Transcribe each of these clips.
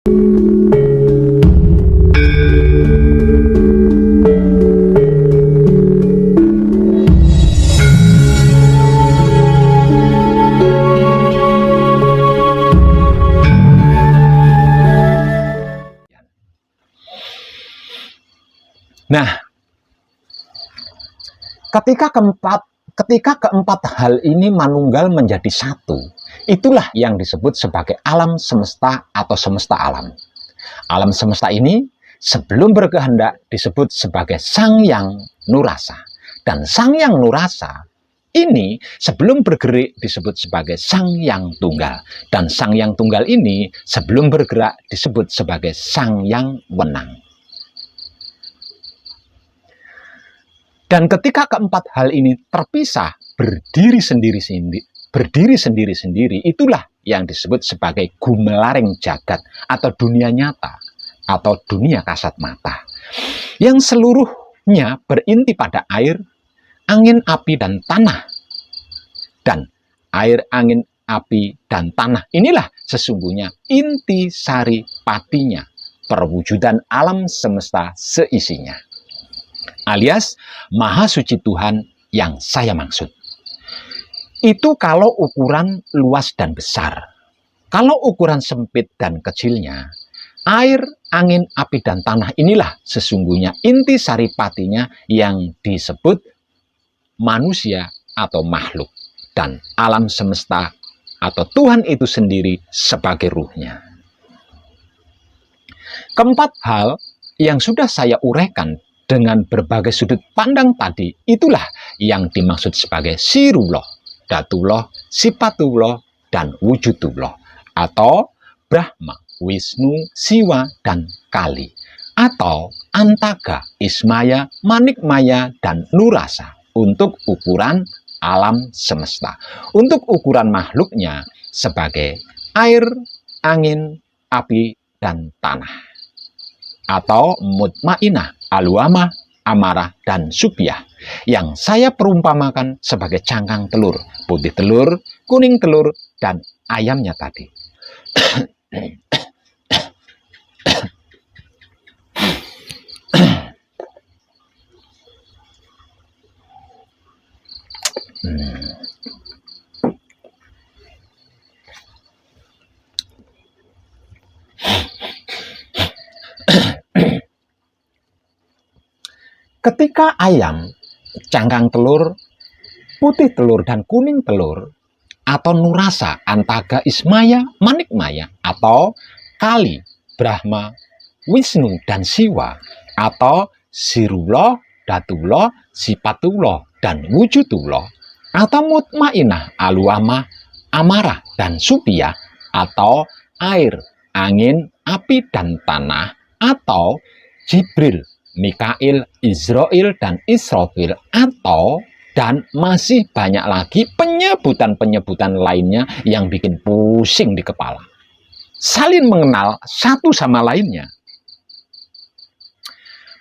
Nah, ketika keempat hal ini manunggal menjadi satu, itulah yang disebut sebagai alam semesta atau semesta alam. Alam semesta ini sebelum berkehendak disebut sebagai Sang Yang Nurasa. Dan Sang Yang Nurasa ini sebelum bergerak disebut sebagai Sang Yang Tunggal. Dan Sang Yang Tunggal ini sebelum bergerak disebut sebagai Sang Yang Wenang. Dan ketika keempat hal ini terpisah, berdiri sendiri-sendiri, itulah yang disebut sebagai gumelaring jagat atau dunia nyata atau dunia kasat mata. Yang seluruhnya berinti pada air, angin, api, dan tanah. Dan air, angin, api, dan tanah inilah sesungguhnya inti sari patinya, perwujudan alam semesta seisinya. Alias Maha Suci Tuhan yang saya maksud. Itu kalau ukuran luas dan besar. Kalau ukuran sempit dan kecilnya, air, angin, api, dan tanah inilah sesungguhnya inti saripatinya yang disebut manusia atau makhluk. Dan alam semesta atau Tuhan itu sendiri sebagai ruhnya. Keempat hal yang sudah saya uraikan dengan berbagai sudut pandang tadi, itulah yang dimaksud sebagai Sirullah, Datullah, Sipatullah, dan Wujudullah, atau Brahma, Wisnu, Siwa, dan Kali, atau Antaga, Ismaya, Manikmaya, dan Nurasa, untuk ukuran alam semesta. Untuk ukuran makhluknya sebagai air, angin, api, dan tanah, atau mutmainah, aluamah, amarah, dan subyah, yang saya perumpamakan sebagai cangkang telur, putih telur, kuning telur, dan ayamnya tadi. Ketika ayam, cangkang telur, putih telur, dan kuning telur, atau Nurasa, Antaga, Ismaya, Manikmaya, atau Kali, Brahma, Wisnu, dan Siwa, atau Sirullah, Datullah, Sipatullah, dan Wujudullah, atau Mutmainah, Aluamah, Amarah, dan Subyah, atau air, angin, api, dan tanah, atau Jibril, Mikail, Israel, dan Israfil, atau dan masih banyak lagi penyebutan-penyebutan lainnya yang bikin pusing di kepala. Saling mengenal satu sama lainnya.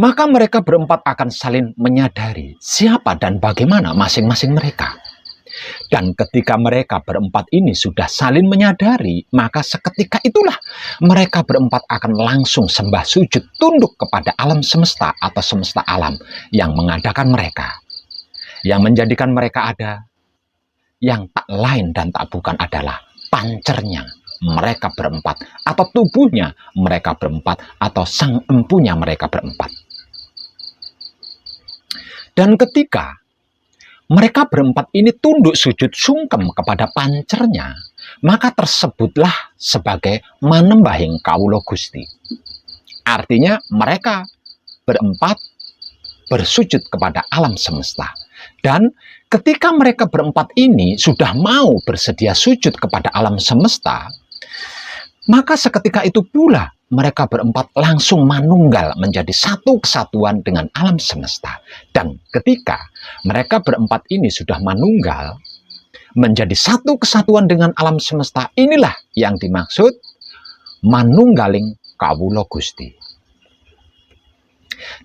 Maka mereka berempat akan saling menyadari siapa dan bagaimana masing-masing mereka. Dan ketika mereka berempat ini sudah saling menyadari, maka seketika itulah mereka berempat akan langsung sembah sujud tunduk kepada alam semesta atau semesta alam yang mengadakan mereka. Yang menjadikan mereka ada, yang tak lain dan tak bukan adalah pancernya mereka berempat, atau tubuhnya mereka berempat, atau sang empunya mereka berempat. Dan ketika mereka berempat ini tunduk sujud sungkem kepada pancernya, maka tersebutlah sebagai manembahing kawula Gusti. Artinya mereka berempat bersujud kepada alam semesta. Dan ketika mereka berempat ini sudah mau bersedia sujud kepada alam semesta, maka seketika itu pula mereka berempat langsung manunggal menjadi satu kesatuan dengan alam semesta. Dan ketika mereka berempat ini sudah manunggal menjadi satu kesatuan dengan alam semesta, inilah yang dimaksud manunggaling kawula Gusti.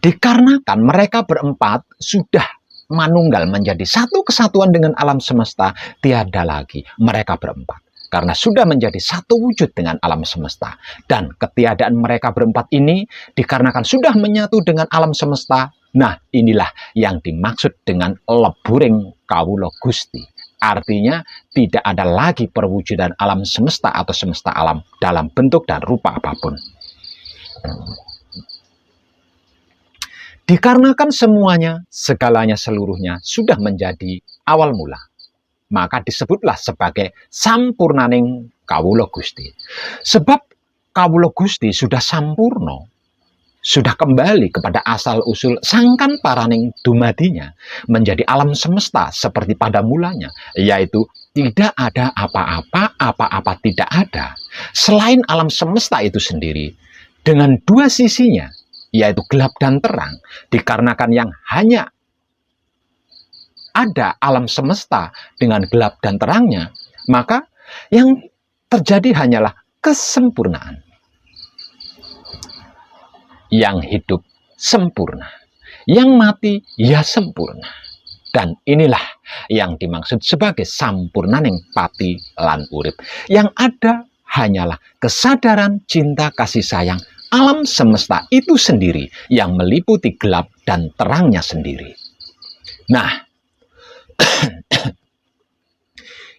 Dikarenakan mereka berempat sudah manunggal menjadi satu kesatuan dengan alam semesta, tiada lagi mereka berempat. karena sudah menjadi satu wujud dengan alam semesta. Dan ketiadaan mereka berempat ini dikarenakan sudah menyatu dengan alam semesta. Nah, inilah yang dimaksud dengan leburing kawula Gusti. Artinya tidak ada lagi perwujudan alam semesta atau semesta alam dalam bentuk dan rupa apapun. Dikarenakan semuanya, segalanya, seluruhnya sudah menjadi awal mula, maka disebutlah sebagai sampurnaning kawula Gusti. Sebab kawula Gusti sudah sampurno, sudah kembali kepada asal-usul sangkan paraning dumadinya, menjadi alam semesta seperti pada mulanya, yaitu tidak ada apa-apa, apa-apa tidak ada. Selain alam semesta itu sendiri, dengan dua sisinya, yaitu gelap dan terang, dikarenakan yang hanya ada alam semesta dengan gelap dan terangnya, maka yang terjadi hanyalah kesempurnaan. Yang hidup sempurna, yang mati ya sempurna. Dan inilah yang dimaksud sebagai sampurnaning pati lan urip. Yang ada hanyalah kesadaran cinta kasih sayang alam semesta itu sendiri yang meliputi gelap dan terangnya sendiri. Nah,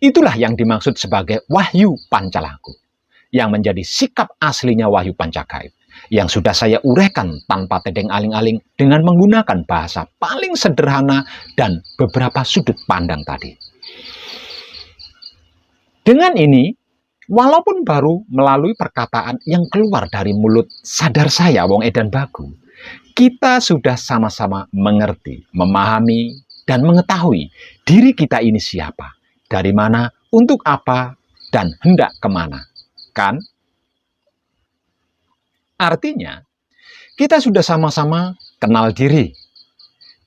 itulah yang dimaksud sebagai wahyu pancalaku, yang menjadi sikap aslinya wahyu pancagaib, yang sudah saya uraikan tanpa tedeng aling-aling dengan menggunakan bahasa paling sederhana dan beberapa sudut pandang tadi. Dengan ini, walaupun baru melalui perkataan yang keluar dari mulut sadar saya, Wong Edan Bagu, kita sudah sama-sama mengerti, memahami, dan mengetahui diri kita ini siapa, dari mana, untuk apa, dan hendak kemana. Kan? Artinya, kita sudah sama-sama kenal diri.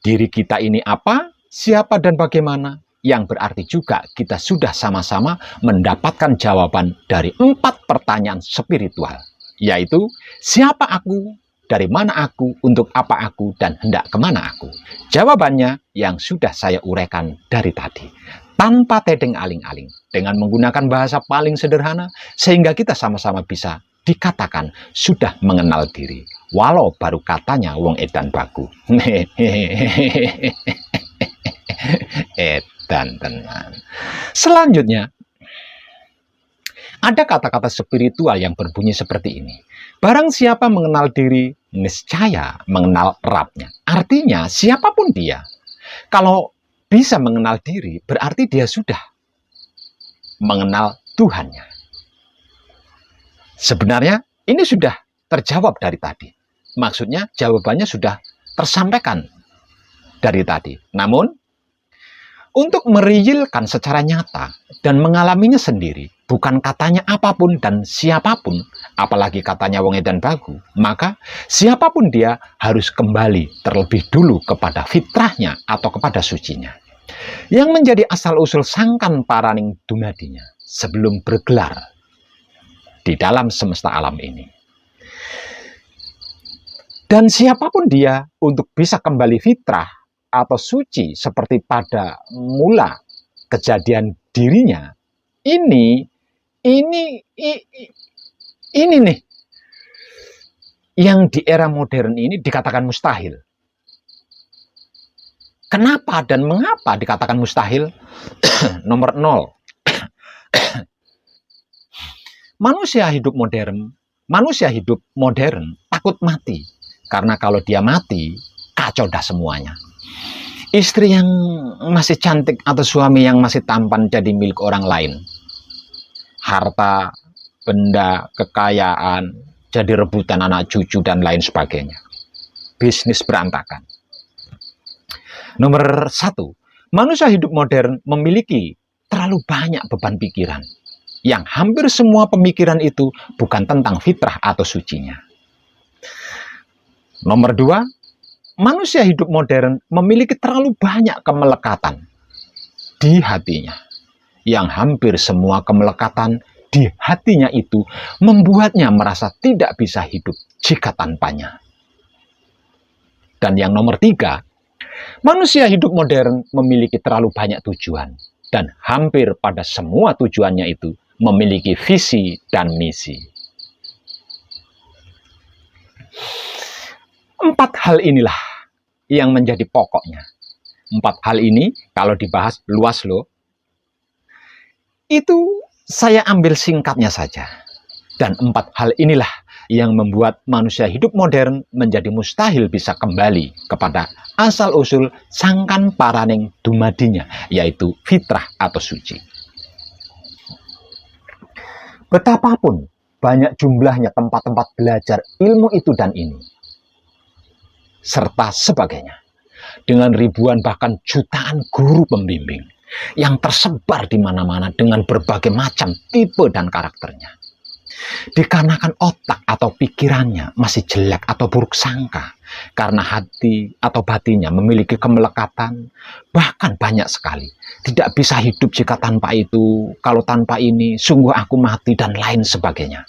Diri kita ini apa, siapa, dan bagaimana. Yang berarti juga kita sudah sama-sama mendapatkan jawaban dari 4 pertanyaan spiritual. Yaitu, siapa aku, dari mana aku, untuk apa aku, dan hendak kemana aku. Jawabannya yang sudah saya uraikan dari tadi. Tanpa tedeng aling-aling. Dengan menggunakan bahasa paling sederhana, sehingga kita sama-sama bisa dikatakan sudah mengenal diri, walau baru katanya Wong Edan Bagu. Edan tenan. Selanjutnya, ada kata-kata spiritual yang berbunyi seperti ini. Barang siapa mengenal diri, niscaya mengenal Rabnya. Artinya, siapapun dia, kalau bisa mengenal diri, berarti dia sudah mengenal Tuhannya. Sebenarnya ini sudah terjawab dari tadi. Maksudnya jawabannya sudah tersampaikan dari tadi. Namun, untuk merealkan secara nyata dan mengalaminya sendiri, bukan katanya apapun dan siapapun, apalagi katanya Wong Edan Bagu, maka siapapun dia harus kembali terlebih dulu kepada fitrahnya atau kepada sucinya, yang menjadi asal-usul sangkan paraning dumadinya sebelum bergelar di dalam semesta alam ini. Dan siapapun dia untuk bisa kembali fitrah atau suci seperti pada mula kejadian dirinya, ini nih yang di era modern ini dikatakan mustahil. Kenapa dan mengapa dikatakan mustahil? Nomor 0. Manusia hidup modern takut mati. Karena kalau dia mati, kacau dah semuanya. Istri yang masih cantik atau suami yang masih tampan jadi milik orang lain. Harta, benda, kekayaan, jadi rebutan anak cucu dan lain sebagainya. Bisnis berantakan. Nomor 1, manusia hidup modern memiliki terlalu banyak beban pikiran. Yang hampir semua pemikiran itu bukan tentang fitrah atau sucinya. Nomor 2, manusia hidup modern memiliki terlalu banyak kemelekatan di hatinya. Yang hampir semua kemelekatan di hatinya itu membuatnya merasa tidak bisa hidup jika tanpanya. Dan yang nomor 3, manusia hidup modern memiliki terlalu banyak tujuan. Dan hampir pada semua tujuannya itu memiliki visi dan misi. 4 hal inilah yang menjadi pokoknya. 4 hal ini kalau dibahas luas loh. Itu saya ambil singkatnya saja. Dan 4 hal inilah yang membuat manusia hidup modern menjadi mustahil bisa kembali kepada asal-usul sangkan paraning dumadinya, yaitu fitrah atau suci. Betapapun banyak jumlahnya tempat-tempat belajar ilmu itu dan ini, serta sebagainya, dengan ribuan bahkan jutaan guru pembimbing yang tersebar di mana-mana dengan berbagai macam tipe dan karakternya. Dikarenakan otak atau pikirannya masih jelek atau buruk sangka, karena hati atau batinnya memiliki kemelekatan, bahkan banyak sekali. Tidak bisa hidup jika tanpa itu, kalau tanpa ini sungguh aku mati dan lain sebagainya.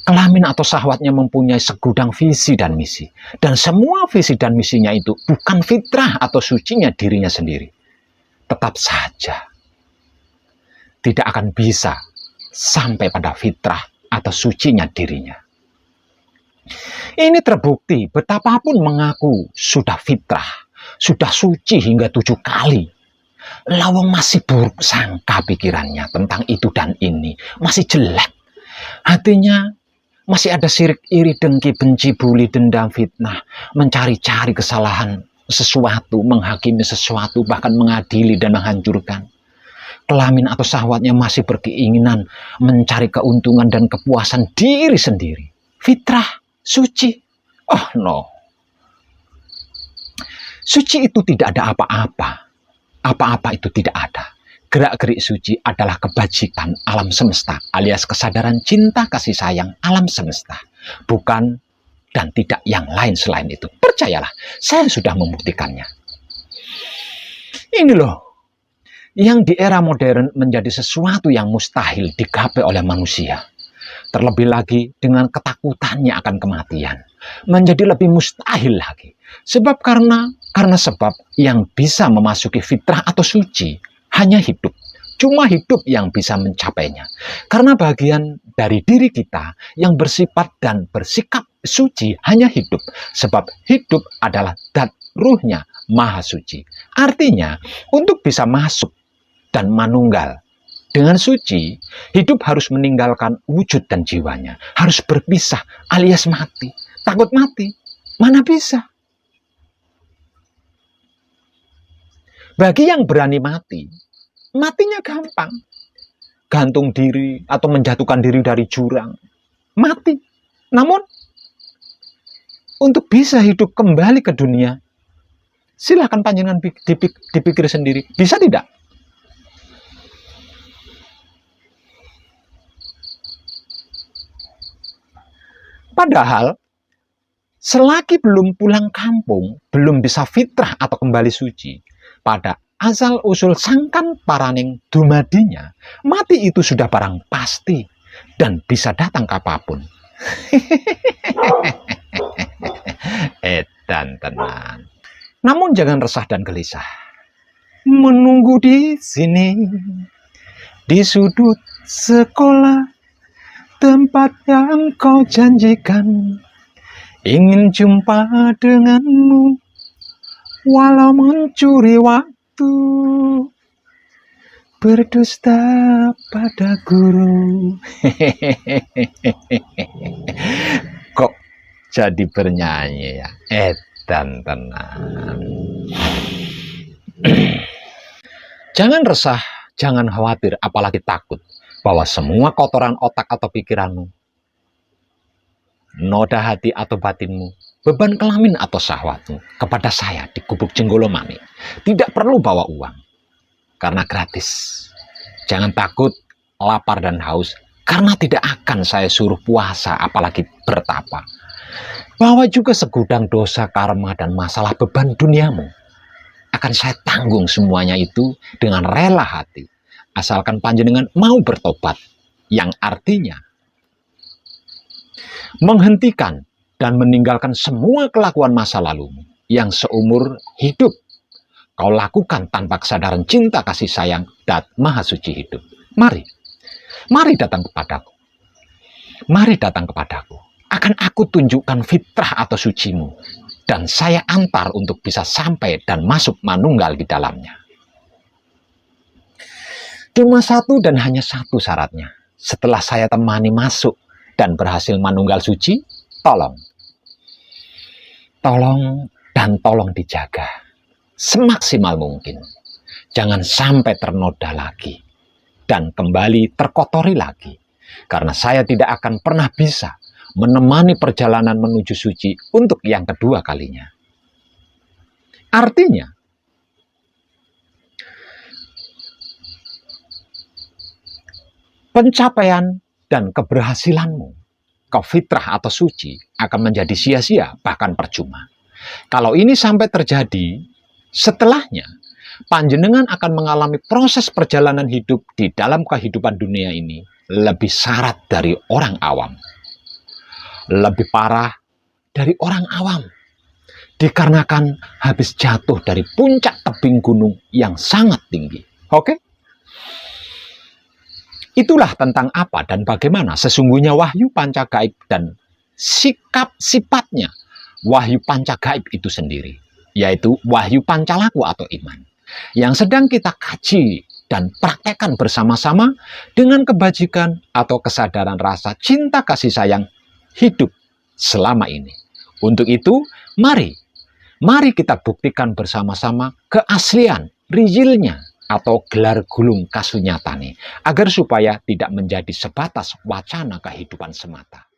Kelamin atau syahwatnya mempunyai segudang visi dan misi, dan semua visi dan misinya itu bukan fitrah atau sucinya dirinya sendiri. Tetap saja tidak akan bisa sampai pada fitrah atau sucinya dirinya. Ini terbukti betapapun mengaku sudah fitrah, sudah suci hingga 7 kali. Lawang masih buruk sangka pikirannya tentang itu dan ini, masih jelek. Hatinya masih ada sirik, iri, dengki, benci, buli, dendam, fitnah, mencari-cari kesalahan sesuatu, menghakimi sesuatu, bahkan mengadili dan menghancurkan. Kelamin atau syahwatnya masih berkeinginan mencari keuntungan dan kepuasan diri sendiri. Fitrah, suci. Oh no. Suci itu tidak ada apa-apa. Apa-apa itu tidak ada. Gerak-gerik suci adalah kebajikan alam semesta, alias kesadaran cinta kasih sayang alam semesta. Bukan dan tidak yang lain selain itu. Percayalah, saya sudah membuktikannya. Ini loh, yang di era modern menjadi sesuatu yang mustahil digapai oleh manusia. Terlebih lagi dengan ketakutannya akan kematian. Menjadi lebih mustahil lagi. Sebab karena sebab yang bisa memasuki fitrah atau suci hanya hidup. Cuma hidup yang bisa mencapainya. Karena bagian dari diri kita yang bersifat dan bersikap suci hanya hidup. Sebab hidup adalah zat ruhnya maha suci. Artinya untuk bisa masuk dan manunggal dengan suci, hidup harus meninggalkan wujud dan jiwanya. Harus berpisah alias mati. Takut mati, mana bisa? Bagi yang berani mati, matinya gampang. Gantung diri atau menjatuhkan diri dari jurang, mati. Namun, untuk bisa hidup kembali ke dunia, silahkan panjenengan dipikir sendiri. Bisa tidak? Padahal, selagi belum pulang kampung, belum bisa fitrah atau kembali suci, pada asal-usul sangkan paraning dumadinya, mati itu sudah barang pasti dan bisa datang kapanpun. Edan tenan. Namun jangan resah dan gelisah. Menunggu di sini, di sudut sekolah, tempat yang kau janjikan, ingin jumpa denganmu, walau mencuri waktu, berdusta pada guru. Kok jadi bernyanyi ya? Edan tenan. Jangan resah, jangan khawatir, apalagi takut bahwa semua kotoran otak atau pikiranmu, noda hati atau batinmu, beban kelamin atau syahwatmu kepada saya di Gubuk Jenggolomani tidak perlu bawa uang, karena gratis. Jangan takut lapar dan haus, karena tidak akan saya suruh puasa apalagi bertapa. Bawa juga segudang dosa, karma, dan masalah beban duniamu. Akan saya tanggung semuanya itu dengan rela hati. Asalkan panjenengan mau bertobat, yang artinya menghentikan dan meninggalkan semua kelakuan masa lalumu yang seumur hidup kau lakukan tanpa kesadaran cinta kasih sayang dan maha suci hidup. Mari, Mari datang kepadaku. Mari datang kepadaku. Akan aku tunjukkan fitrah atau sucimu. Dan saya antar untuk bisa sampai dan masuk manunggal di dalamnya. Cuma satu dan hanya satu syaratnya. Setelah saya temani masuk dan berhasil manunggal suci, tolong dan tolong dijaga semaksimal mungkin. Jangan sampai ternoda lagi dan kembali terkotori lagi. Karena saya tidak akan pernah bisa menemani perjalanan menuju suci untuk yang kedua kalinya. Artinya, pencapaian dan keberhasilanmu ke fitrah atau suci akan menjadi sia-sia, bahkan percuma. Kalau ini sampai terjadi, setelahnya panjenengan akan mengalami proses perjalanan hidup di dalam kehidupan dunia ini lebih syarat dari orang awam. Lebih parah dari orang awam. Dikarenakan habis jatuh dari puncak tebing gunung yang sangat tinggi. Oke? Itulah tentang apa dan bagaimana sesungguhnya wahyu panca gaib dan sikap sifatnya wahyu panca gaib itu sendiri. Yaitu wahyu pancalaku atau iman. Yang sedang kita kaji dan praktekkan bersama-sama dengan kebajikan atau kesadaran rasa cinta kasih sayang hidup selama ini. Untuk itu, mari kita buktikan bersama-sama keaslian, realnya, atau gelar gulung kasunyatane, agar supaya tidak menjadi sebatas wacana kehidupan semata.